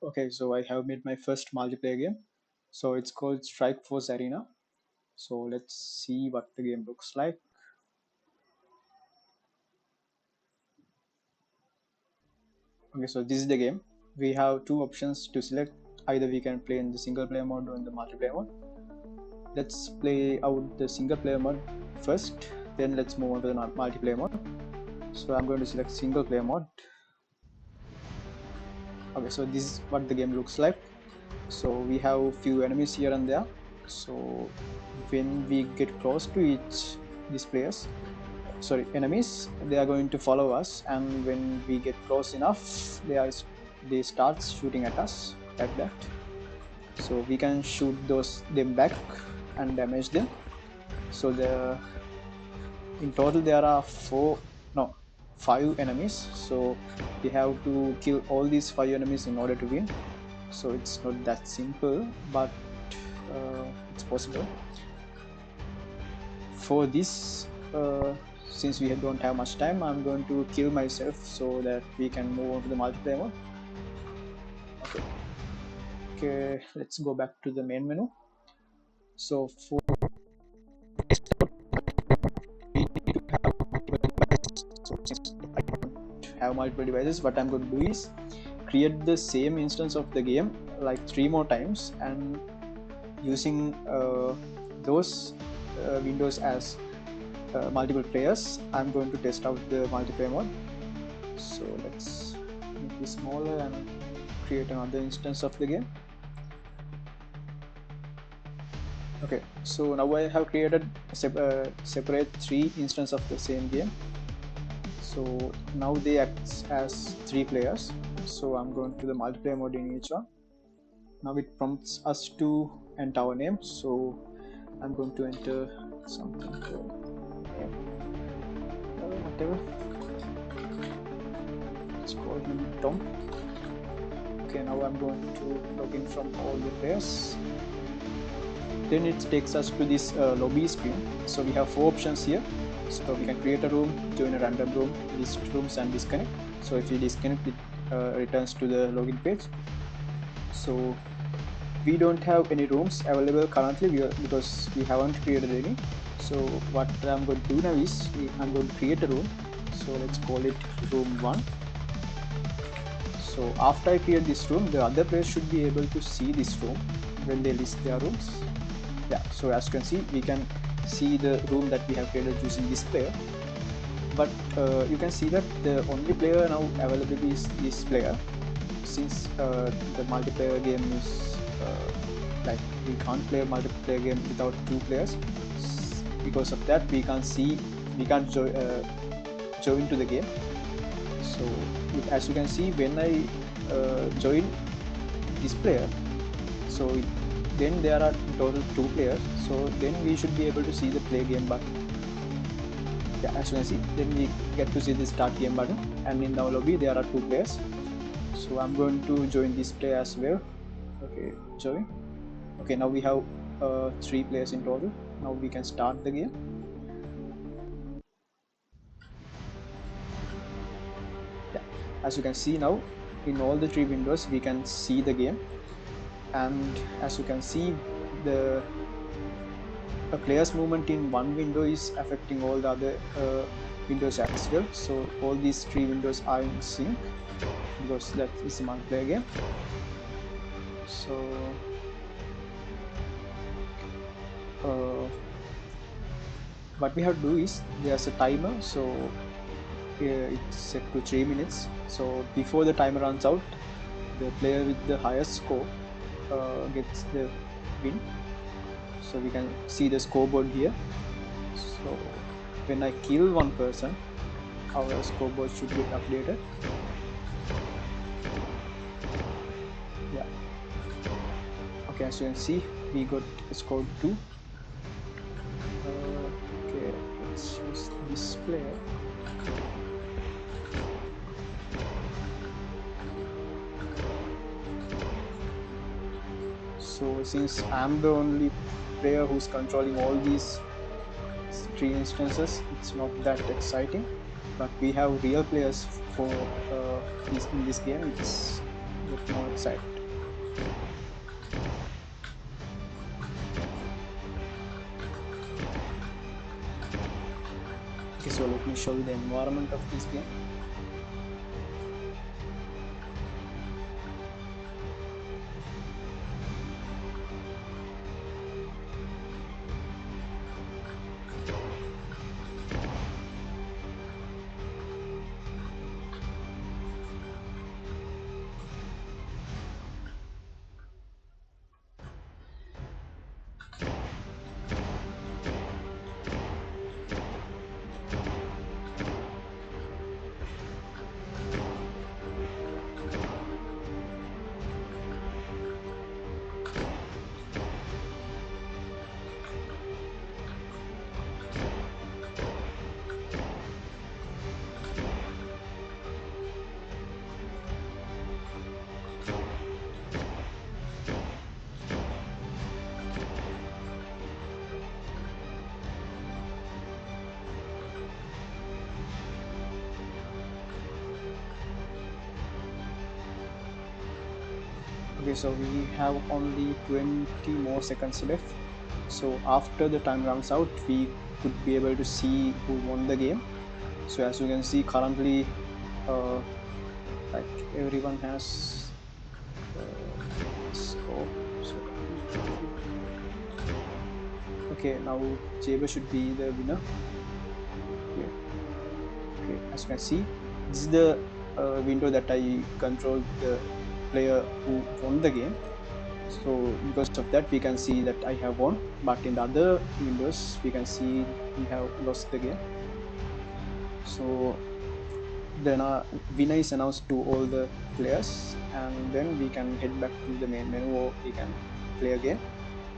Okay, so I have made my first multiplayer game. So it's called Strike Force Arena. So let's see what the game looks like. Okay, so this is the game. We have two options to select. Either we can play in the single player mode or in the multiplayer mode. Let's play out the single player mode first. Then let's move on to the multiplayer mode. So I'm going to select single player mode. Okay, so this is what the game looks like. So we have few enemies here and there. So when we get close to each these players, sorry, enemies, they are going to follow us, and when we get close enough, they start shooting at us like that. So we can shoot those them back and damage them. So the in total there are four, no, five enemies. So we have to kill all these five enemies in order to win. So it's not that simple, but it's possible. For this, since we don't have much time, I'm going to kill myself so that we can move on to the multiplayer mode. Okay, okay, let's go back to the main menu. So for this, we need to have multiple devices. So since I don't have multiple devices, what I'm going to do is create the same instance of the game like 3 more times, and using those windows as multiple players, I'm going to test out the multiplayer mode. So let's make this smaller and create another instance of the game. Okay, so now I have created separate 3 instances of the same game. So now they act as 3 players. So I'm going to the multiplayer mode in each one. Now it prompts us to enter our name. So I'm going to enter something called name, whatever. Let's call him Tom. Okay, now I'm going to log in from all the players. Then it takes us to this lobby screen. So we have 4 options here. So we can create a room, join a random room, list rooms, and disconnect. So if we disconnect, it returns to the login page. So we don't have any rooms available currently because we haven't created any. So what I'm going to do now is I'm going to create a room. So let's call it room 1. So after I create this room, the other players should be able to see this room when they list their rooms. Yeah, so as you can see, we can see the room that we have created using this player. But you can see that the only player now available is this player, since the multiplayer game is like we can't play a multiplayer game without 2 players. Because of that, we can't join to the game. So as you can see, when I join this player, so then there are total 2 players. So then we should be able to see the play game button. Yeah, as you can see, then we get to see the start game button, and in our lobby there are 2 players. So I'm going to join this player as well. Okay, join. Okay, now we have 3 players in total. Now we can start the game. Yeah, as you can see now, in all the 3 windows we can see the game, and as you can see, the a player's movement in one window is affecting all the other windows as well. So all these 3 windows are in sync because that is a multiplayer game. So uh, what we have to do is there's a timer. So it's set to 3 minutes. So before the timer runs out, the player with the highest score gets the win. So we can see the scoreboard here. So when I kill one person, our scoreboard should get updated. Yeah, okay, as you can see, we got a score 2. Okay, let's use this player. So since I'm the only player who's controlling all these 3 instances, it's not that exciting. But we have real players for this in this game. It's get more excited. Okay, so let me show you the environment of this game. Okay, so we have only 20 more seconds left. So after the time runs out, we could be able to see who won the game. So as you can see, currently, uh, like everyone has score. So let me quickly. Okay, now Jaber should be the winner. Okay, okay. As you can see, this is the window that I control the player who won the game. So because of that, we can see that I have won, but in the other windows we can see we have lost the game. So then winner is announced to all the players, and then we can head back to the main menu, or we can play again.